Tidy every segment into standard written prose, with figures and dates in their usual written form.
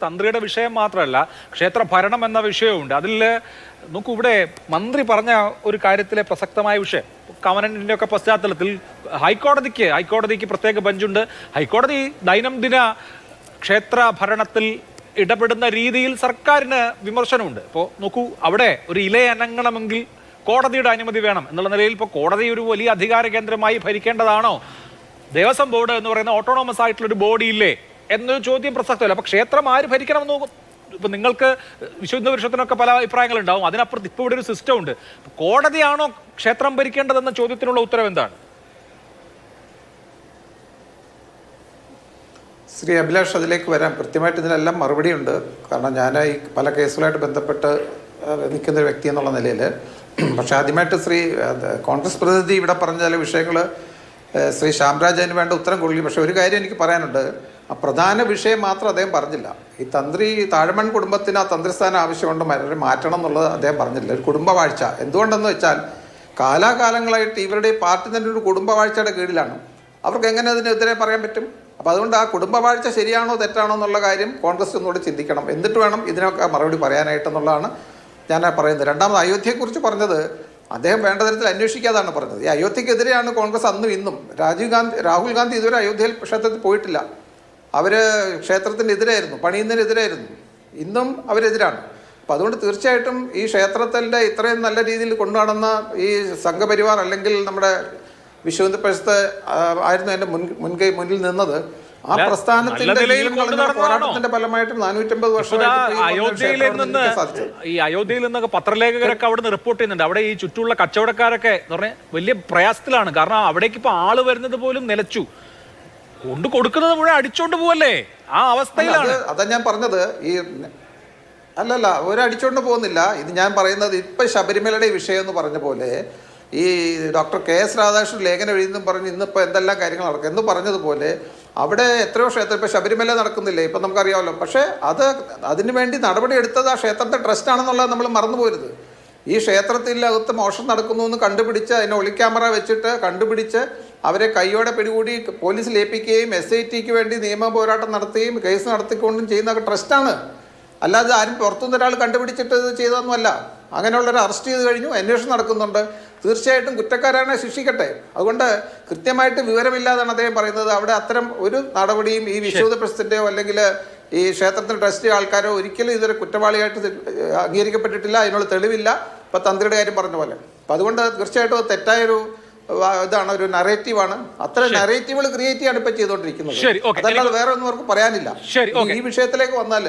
തന്ത്രിയുടെ വിഷയം മാത്രമല്ല, ക്ഷേത്ര ഭരണം എന്ന വിഷയവുമുണ്ട്. അതിൽ നോക്കൂ, ഇവിടെ മന്ത്രി പറഞ്ഞ ഒരു കാര്യത്തിലെ പ്രസക്തമായ വിഷയം കവനന്റിന്റെ ഒക്കെ പശ്ചാത്തലത്തിൽ ഹൈക്കോടതിക്ക് പ്രത്യേക ബെഞ്ചുണ്ട്. ഹൈക്കോടതി ദൈനംദിന ക്ഷേത്ര ഭരണത്തിൽ ഇടപെടുന്ന രീതിയിൽ സർക്കാരിന് വിമർശനമുണ്ട്. ഇപ്പോൾ നോക്കൂ, അവിടെ ഒരു ഇല അനങ്ങണമെങ്കിൽ കോടതിയുടെ അനുമതി വേണം എന്നുള്ള നിലയിൽ ഇപ്പോൾ കോടതി ഒരു വലിയ അധികാര കേന്ദ്രമായി ഭരിക്കേണ്ടതാണോ? ദേവസ്വം ബോർഡ് എന്ന് പറയുന്ന ഓട്ടോണോമസ് ആയിട്ടുള്ളൊരു ബോഡി ഇല്ലേ എന്നൊരു ചോദ്യം പ്രസക്തമല്ല. അപ്പൊ ക്ഷേത്രം ആര് ഭരിക്കണമെന്ന് നോക്കും. ഇപ്പൊ നിങ്ങൾക്ക് വിശുദ്ധ പുരുഷത്തിനൊക്കെ പല അഭിപ്രായങ്ങളുണ്ടാവും. അതിനപ്പുറത്ത് ഇപ്പോൾ ഇവിടെ ഒരു സിസ്റ്റം ഉണ്ട്. കോടതിയാണോ ക്ഷേത്രം ഭരിക്കേണ്ടതെന്ന ചോദ്യത്തിനുള്ള ഉത്തരവ് എന്താണ്? ശ്രീ അഭിലാഷ്, അതിലേക്ക് വരാം. കൃത്യമായിട്ട് ഇതിനെല്ലാം മറുപടിയുണ്ട്. കാരണം ഞാൻ ഈ പല കേസുകളായിട്ട് ബന്ധപ്പെട്ട് നിൽക്കുന്ന ഒരു വ്യക്തി എന്നുള്ള നിലയിൽ. പക്ഷെ ആദ്യമായിട്ട് കോൺഗ്രസ് പ്രതിനിധി ഇവിടെ പറഞ്ഞ ചില വിഷയങ്ങൾ ശ്രീ ശ്യാംരാജ് അതിന് വേണ്ട ഉത്തരം കൊള്ളി. പക്ഷെ ഒരു കാര്യം എനിക്ക് പറയാനുണ്ട്. ആ പ്രധാന വിഷയം മാത്രം അദ്ദേഹം പറഞ്ഞില്ല. ഈ താഴമൺ കുടുംബത്തിന് ആ തന്ത്രിസ്ഥാനം ആവശ്യമുണ്ട്, മാറ്റണം എന്നുള്ളത് അദ്ദേഹം പറഞ്ഞില്ല. ഒരു കുടുംബവാഴ്ച എന്തുകൊണ്ടെന്ന് വെച്ചാൽ കാലാകാലങ്ങളായിട്ട് ഇവരുടെ പാർട്ടി തന്നെ ഒരു കുടുംബവാഴ്ചയുടെ കീഴിലാണ്. അവർക്ക് എങ്ങനെ അതിനെതിരെ പറയാൻ പറ്റും? അപ്പോൾ അതുകൊണ്ട് ആ കുടുംബവാഴ്ച ശരിയാണോ തെറ്റാണോ എന്നുള്ള കാര്യം കോൺഗ്രസ് ഒന്നുകൂടി ചിന്തിക്കണം. എന്നിട്ട് വേണം ഇതിനൊക്കെ മറുപടി പറയാനായിട്ടെന്നുള്ളതാണ് ഞാൻ പറയുന്നത്. രണ്ടാമത് അയോധ്യയെക്കുറിച്ച് പറഞ്ഞത് അദ്ദേഹം വേണ്ട തരത്തിൽ അന്വേഷിക്കാതാണ് പറഞ്ഞത്. ഈ അയോധ്യക്കെതിരെയാണ് കോൺഗ്രസ് അന്നും ഇന്നും. രാഹുൽ ഗാന്ധി ഇതുവരെ അയോധ്യയിൽ ക്ഷേത്രത്തിൽ പോയിട്ടില്ല. അവർ ക്ഷേത്രത്തിനെതിരായിരുന്നു, പണിയുന്നതിനെതിരായിരുന്നു. ഇന്നും അവരെതിരാണ്. അപ്പോൾ അതുകൊണ്ട് തീർച്ചയായിട്ടും ഈ ക്ഷേത്രത്തിൻ്റെ ഇത്രയും നല്ല രീതിയിൽ കൊണ്ടുനടന്ന ഈ സംഘപരിവാർ അല്ലെങ്കിൽ നമ്മുടെ വിശ്വഹിന്ദു പരിഷത്ത് ആയിരുന്നു എൻ്റെ മുന്നിൽ നിന്നത്. ആ പ്രസ്ഥാനത്തിന്റെ പോരാട്ടത്തിന്റെ ഫലമായിട്ട് 450 വർഷമായിട്ട് ഈ അയോധ്യയിൽ നിന്നൊക്കെ പത്രലേഖകരൊക്കെ അവിടെ നിന്ന് റിപ്പോർട്ട് ചെയ്യുന്നുണ്ട്. അവിടെ ഈ ചുറ്റുമുള്ള കച്ചവടക്കാരൊക്കെ എന്ന് പറഞ്ഞാൽ വലിയ പ്രയാസത്തിലാണ്. കാരണം അവിടേക്ക് ഇപ്പൊ ആള് വരുന്നത് പോലും നിലച്ചു, കൊടുക്കുന്നത് മുഴുവൻ അടിച്ചോണ്ട് പോവല്ലേ, ആ അവസ്ഥയിലാണ്. അതാ ഞാൻ പറഞ്ഞത്. ഈ അല്ലല്ല, ഒരടിച്ചോണ്ട് പോകുന്നില്ല. ഇത് ഞാൻ പറയുന്നത് ഇപ്പൊ ശബരിമലയുടെ വിഷയം എന്ന് പറഞ്ഞ പോലെ ഈ ഡോക്ടർ KS രാധാകൃഷ്ണൻ ലേഖനം എഴുതുന്നു പറഞ്ഞ് ഇന്നിപ്പോൾ എന്തെല്ലാം കാര്യങ്ങൾ നടക്കും എന്ന് പറഞ്ഞതുപോലെ അവിടെ എത്രയോ ക്ഷേത്രം ഇപ്പോൾ ശബരിമല നടക്കുന്നില്ലേ, ഇപ്പം നമുക്കറിയാമല്ലോ. പക്ഷേ അതിനു വേണ്ടി നടപടി എടുത്തത് ആ ക്ഷേത്രത്തെ ട്രസ്റ്റാണെന്നുള്ളത് നമ്മൾ മറന്നുപോരുത്. ഈ ക്ഷേത്രത്തിനകത്ത് മോഷണം നടക്കുന്നു എന്ന് കണ്ടുപിടിച്ച് അതിനെ ഒളിക്യാമറ വെച്ചിട്ട് കണ്ടുപിടിച്ച് അവരെ കൈയോടെ പിടികൂടി പോലീസിൽ ഏൽപ്പിക്കുകയും SITക്ക് വേണ്ടി നിയമ പോരാട്ടം നടത്തുകയും കേസ് നടത്തിക്കൊണ്ടും ചെയ്യുന്ന ട്രസ്റ്റാണ്. അല്ലാതെ ആരും പുറത്തുനിന്ന് ഒരാൾ കണ്ടുപിടിച്ചിട്ട് ഇത് ചെയ്തതൊന്നുമല്ല. അങ്ങനെയുള്ളവരെ അറസ്റ്റ് ചെയ്ത് കഴിഞ്ഞു, അന്വേഷണം നടക്കുന്നുണ്ട്. തീർച്ചയായിട്ടും കുറ്റക്കാരാണ്, ശിക്ഷിക്കട്ടെ. അതുകൊണ്ട് കൃത്യമായിട്ട് വിവരമില്ലാതാണ് അദ്ദേഹം പറയുന്നത്. അവിടെ അത്തരം ഒരു നടപടിയും ഈ വിശ്വഹിന്ദു പരിഷത്തിൻ്റെയോ അല്ലെങ്കിൽ ഈ ക്ഷേത്രത്തിന് ട്രസ്റ്റ് ആൾക്കാരോ ഒരിക്കലും ഇതൊരു കുറ്റവാളിയായിട്ട് അംഗീകരിക്കപ്പെട്ടിട്ടില്ല. അതിനുള്ള തെളിവില്ല. ഇപ്പം തന്ത്രിയുടെ കാര്യം പറഞ്ഞ പോലെ. അപ്പം അതുകൊണ്ട് തീർച്ചയായിട്ടും തെറ്റായൊരു ഇതാണ്, ഒരു നറേറ്റീവാണ്. അത്ര നറേറ്റീവുകൾ ക്രിയേറ്റ് ചെയ്യാണ് ഇപ്പം ചെയ്തുകൊണ്ടിരിക്കുന്നത്. അതല്ലാതെ വേറെ ഒന്നും അവർക്ക് പറയാനില്ല. ഈ വിഷയത്തിലേക്ക് വന്നാൽ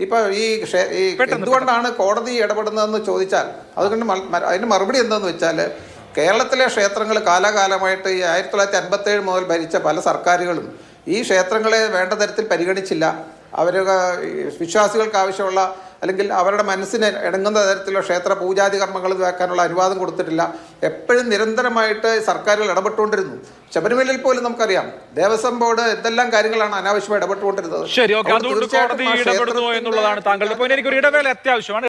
ഇപ്പൊ ഈ എന്തുകൊണ്ടാണ് കോടതി ഇടപെടുന്നതെന്ന് ചോദിച്ചാൽ അതുകൊണ്ട് അതിന് മറുപടി എന്താണെന്ന് വെച്ചാൽ കേരളത്തിലെ ക്ഷേത്രങ്ങൾ കാലാകാലമായിട്ട് ഈ 1957 മുതൽ ഭരിച്ച പല സർക്കാരുകളും ഈ ക്ഷേത്രങ്ങളെ വേണ്ട തരത്തിൽ പരിഗണിച്ചില്ല. വിശ്വാസികൾക്ക് ആവശ്യമുള്ള അല്ലെങ്കിൽ അവരുടെ മനസ്സിന് ഇണങ്ങുന്ന തരത്തിലുള്ള ക്ഷേത്ര പൂജാതി കർമ്മങ്ങൾ വെക്കാനുള്ള അനുവാദം കൊടുത്തിട്ടില്ല. എപ്പോഴും നിരന്തരമായിട്ട് സർക്കാരുകൾ ഇടപെട്ടുകൊണ്ടിരുന്നു. ശബരിമലയിൽ പോലും നമുക്കറിയാം ദേവസ്വം ബോർഡ് എന്തെല്ലാം കാര്യങ്ങളാണ് അനാവശ്യമായി ഇടപെട്ടുകൊണ്ടിരുന്നത്. ശരി, ഓക്കെ, അതുകൊണ്ട് കോടതി ഇടപെടുന്നു എന്നുള്ളതാണ് താങ്കളുടെ. എനിക്കൊരു ഇടവേള അത്യാവശ്യമാണ്.